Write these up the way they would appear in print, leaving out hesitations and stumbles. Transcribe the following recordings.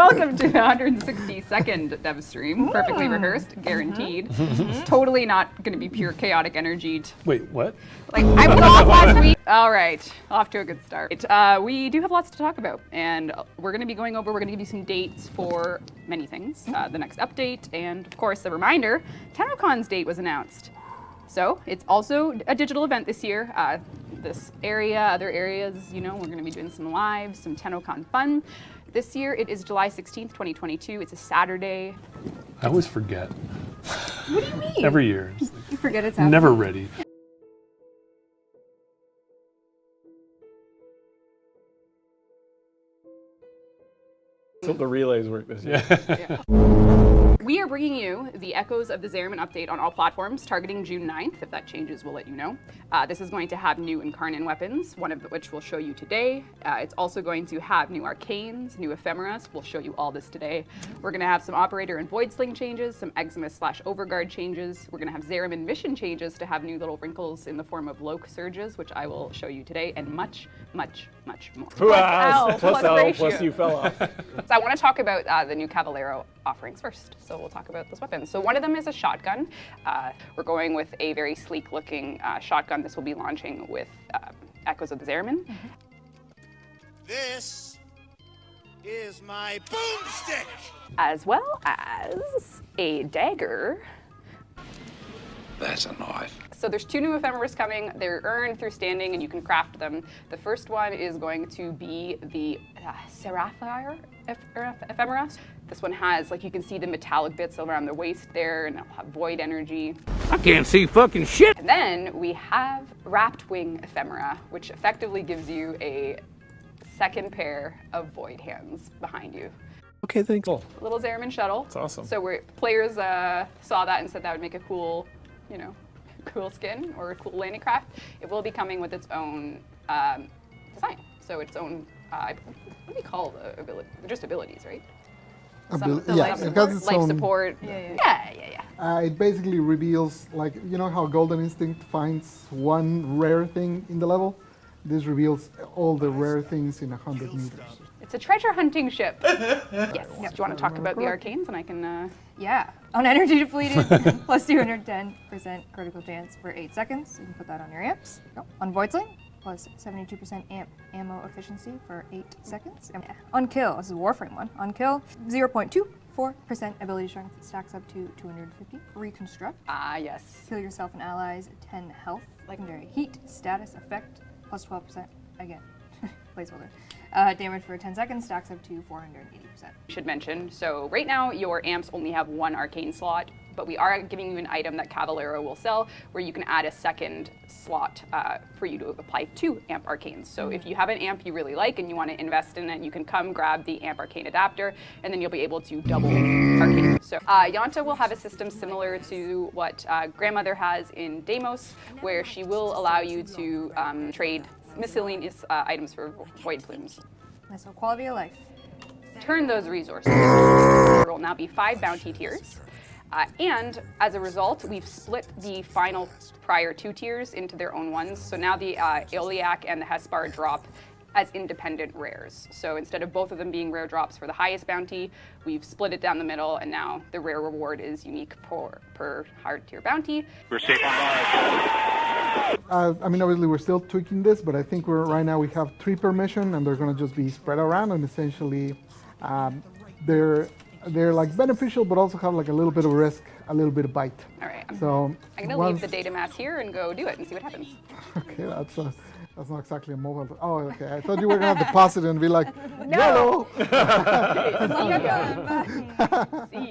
Welcome to the 162nd DevStream. Perfectly rehearsed, guaranteed. Totally not going to be pure chaotic energy. Wait, what? Like, I was off last week. All right, off to a good start. We do have lots to talk about, and we're going to be going over, we're going to give you some dates for many things. The next update, and of course, a reminder, TennoCon's date was announced. So it's also a digital event this year. This area, other areas, you know, we're going to be doing some lives, some TennoCon fun. This year it is July 16th, 2022. It's a Saturday. I always forget. What do you mean? Every year. You forget it's happening. Never ready. So the relays work this year. Yeah. We are bringing you the Echoes of the Zariman update on all platforms, targeting June 9th. If that changes, we'll let you know. This is going to have new Incarnate weapons, one of which we'll show you today. It's also going to have new Arcanes, new Ephemeras. We'll show you all this today. We're going to have some Operator and Void Sling changes, some Eximus/Overguard changes. We're going to have Zariman mission changes to have new little wrinkles in the form of Loke surges, which I will show you today, and much, much, much more. Plus L, ratio. plus you fell off. So I want to talk about the new Cavallero offerings first. So we'll talk about those weapons. So one of them is a shotgun. We're going with a very sleek looking shotgun. This will be launching with Echoes of the Zariman. This is my boomstick! As well as a dagger. That's a knife. So there's two new ephemeras coming. They're earned through standing and you can craft them. The first one is going to be the Seraphire ephemera. This one has, like, you can see the metallic bits around the waist there, and it'll have void energy. I can't see fucking shit. And then we have Wrapped Wing ephemera, which effectively gives you a second pair of void hands behind you. Okay, thanks. Cool. Little Zariman Shuttle. That's awesome. So players saw that and said that would make a cool, you know, cool skin or a cool landing craft. It will be coming with its own design. So its own, what do you call the ability? Just abilities, right? Yeah, it has its life own. support. Yeah. It basically reveals, like, you know how Golden Instinct finds one rare thing in the level? This reveals all the rare things in 100 meters. It's a treasure hunting ship. Yes. Do you want to talk about the Arcanes, and I can? Yeah. On energy depleted, plus 210% critical chance for 8 seconds. You can put that on your amps. On Void Sling, plus 72% ammo efficiency for 8 seconds. On kill, this is a Warframe one. On kill, 0.24% ability strength stacks up to 250. Reconstruct. Yes. Heal yourself and allies 10 health. Legendary heat status effect, plus 12%. Again, placeholder. Damage for 10 seconds stacks up to 480%. Should mention, so right now your amps only have one arcane slot, but we are giving you an item that Cavallero will sell where you can add a second slot for you to apply 2 amp arcanes. So if you have an amp you really like and you want to invest in it, you can come grab the amp Arcane Adapter and then you'll be able to double arcane. So Yanta will have a system similar to what Grandmother has in Deimos, where she will allow you to trade miscellaneous items for void plumes. Nice little quality of life. Turn those resources. There will now be 5 bounty tiers. And as a result, we've split the final prior 2 tiers into their own ones. So now the Aeoliac and the Hespar drop as independent rares. So instead of both of them being rare drops for the highest bounty, we've split it down the middle, and now the rare reward is unique per hard tier bounty. We're safe on guard. I mean, obviously we're still tweaking this, but I think right now we have 3 per mission, and they're going to just be spread around, and essentially they're like beneficial, but also have like a little bit of risk, a little bit of bite. All right, So I'm gonna leave the data mass here and go do it and see what happens. Okay, that's not exactly a mobile. Oh, okay. I thought you were gonna deposit it and be like, No. See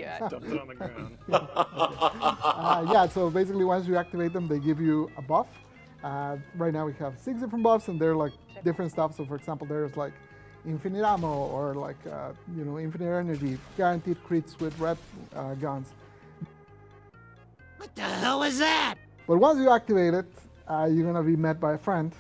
ya. Dumped it on the ground. yeah. So basically, once you activate them, they give you a buff. Right now we have 6 different buffs, and they're like different stuff. So for example, there's like infinite ammo, or like infinite energy, guaranteed crits with red guns. What the hell is that? But once you activate it, you're gonna be met by a friend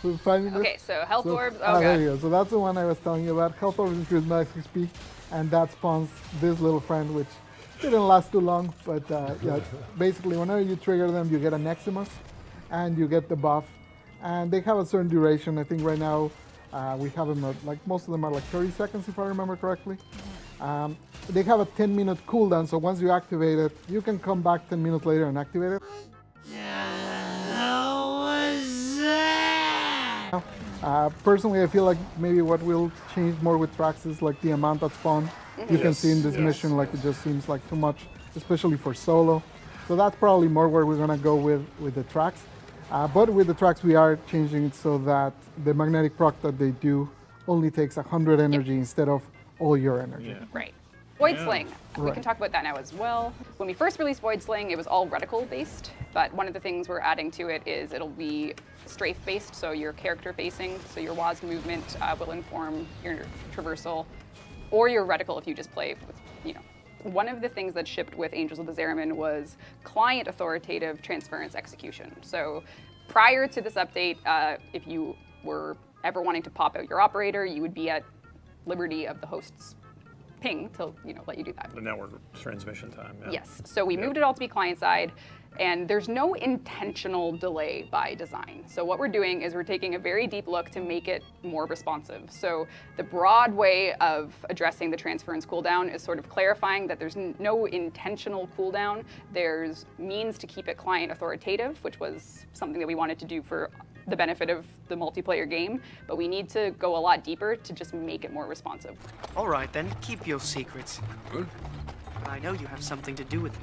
who's finding Okay, so health orbs. there God. you go. So that's the one I was telling you about. Health orbs increase max XP, and that spawns this little friend, which didn't last too long. But yeah, basically, whenever you trigger them, you get an Eximus, and you get the buff. And they have a certain duration. I think right now we have them at, like, most of them are like 30 seconds, if I remember correctly. They have a 10-minute cooldown, so once you activate it, you can come back 10 minutes later and activate it. Personally, I feel like maybe what will change more with Traxxas is like the amount that spawn. You can see in this mission, like it just seems like too much, especially for solo. So that's probably more where we're gonna go with the tracks. But with the tracks, we are changing it so that the magnetic proc that they do only takes 100 energy instead of all your energy. Right. Void Sling. We Right. can talk about that now as well. When we first released Void Sling, it was all reticle based, but one of the things we're adding to it is it'll be strafe based, so your character facing, so your WASD movement will inform your traversal, or your reticle if you just play with, you know. One of the things that shipped with Angels of the Zeramin was client authoritative transference execution. So prior to this update, if you were ever wanting to pop out your operator, you would be at liberty of the host's ping to let you do that. The network transmission time. Yeah. Yes, so we moved it all to be client side, and there's no intentional delay by design. So what we're doing is we're taking a very deep look to make it more responsive. So the broad way of addressing the transference cooldown is sort of clarifying that there's no intentional cooldown. There's means to keep it client authoritative, which was something that we wanted to do for the benefit of the multiplayer game, but we need to go a lot deeper to just make it more responsive. All right, then, keep your secrets. I know you have something to do with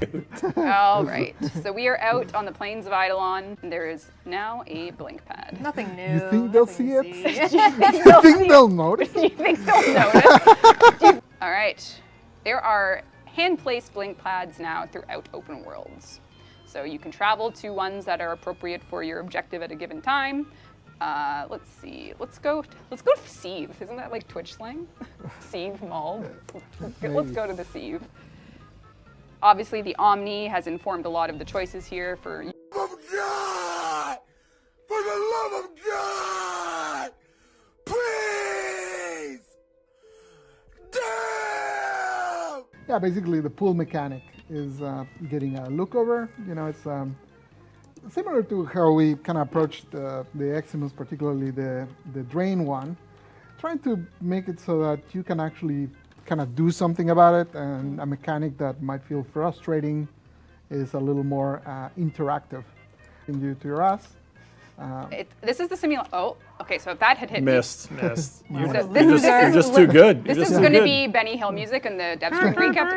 it. All right, so we are out on the plains of Eidolon. There is now a blink pad. Nothing new. You think they'll nothing see to it? see. You think they'll notice? You think they'll notice? All right, there are hand-placed blink pads now throughout open worlds. So you can travel to ones that are appropriate for your objective at a given time. Let's see. Let's go to Sieve. Isn't that like Twitch slang? Sieve Mauled. Let's go to the Sieve. Obviously, the Omni has informed a lot of the choices here for. Of God! For the love of God! Please! Damn! Yeah, basically the pool mechanic is getting a look over. It's similar to how we kind of approached the Eximus, particularly the Drain one, trying to make it so that you can actually kind of do something about it, and a mechanic that might feel frustrating is a little more interactive. You can do to your ass. This is the simula. Oh, okay. So if that had hit Missed. me, You're this just too good. This You're is just too going to good. be Benny Hill music and the DevStream recap.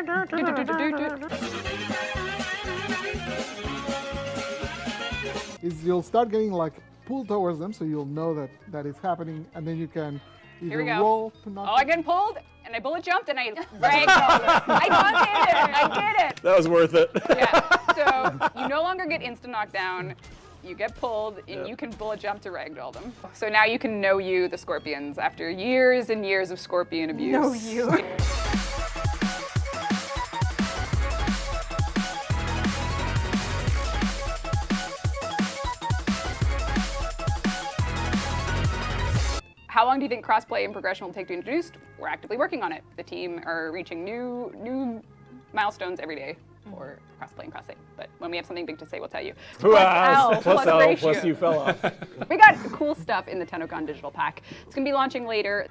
Is you'll start getting like pulled towards them, so you'll know that is happening, and then you can Here we either go. roll to knock. Oh, I get pulled, and I bullet jumped, and I ragdolled. I did it. That was worth it. Yeah. So you no longer get instant knockdown. You get pulled, and you can bullet jump to ragdoll them. So now you can know you, the Scorpions, after years and years of Scorpion abuse. Know you. How long do you think crossplay and progression will take to introduce? We're actively working on it. The team are reaching new milestones every day for crossplay and cross-save. But when we have something big to say, we'll tell you. Plus L, plus L, ratio. plus you fell off. We got cool stuff in the TennoCon digital pack. It's going to be launching later.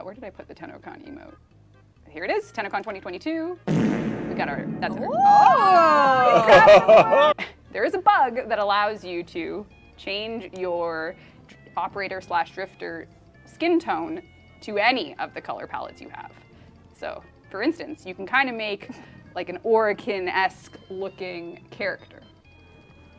Where did I put the TennoCon emote? Here it is, TennoCon 2022. We got our, that's our. Oh! There is a bug that allows you to change your operator/drifter skin tone to any of the color palettes you have. So, for instance, you can kind of make like an Oricon-esque looking character.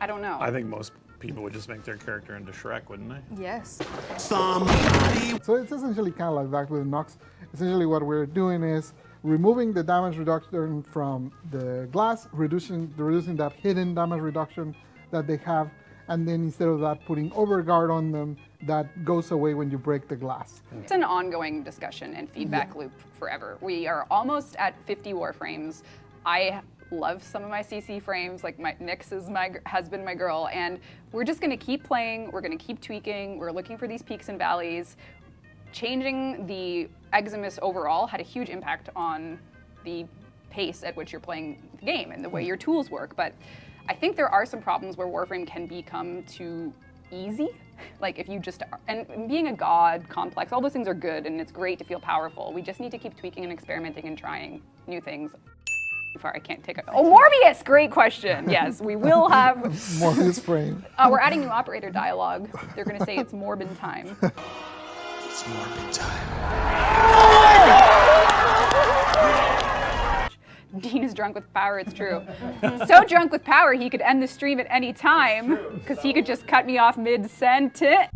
I don't know. I think most people would just make their character into Shrek, wouldn't they? Yes. Somebody So it's essentially kind of like that with Nox. Essentially what we're doing is removing the damage reduction from the glass, reducing that hidden damage reduction that they have, and then instead of that, putting overguard on them that goes away when you break the glass. It's an ongoing discussion and feedback loop forever. We are almost at 50 Warframes. I love some of my CC frames, like Nyx has been my girl, and we're just gonna keep playing, we're gonna keep tweaking, we're looking for these peaks and valleys. Changing the Eximus overall had a huge impact on the pace at which you're playing the game and the way your tools work, but I think there are some problems where Warframe can become too easy. Like if you just are, and being a god, complex, all those things are good and it's great to feel powerful. We just need to keep tweaking and experimenting and trying new things. Far, I can't take it. Oh, Morbius! Great question. Yes, we will have Morbius frame. We're adding new operator dialogue. They're going to say it's Morbin time. It's Morbin time. Dean is drunk with power, it's true. So drunk with power, he could end the stream at any time, because he could just cut me off mid-sentence.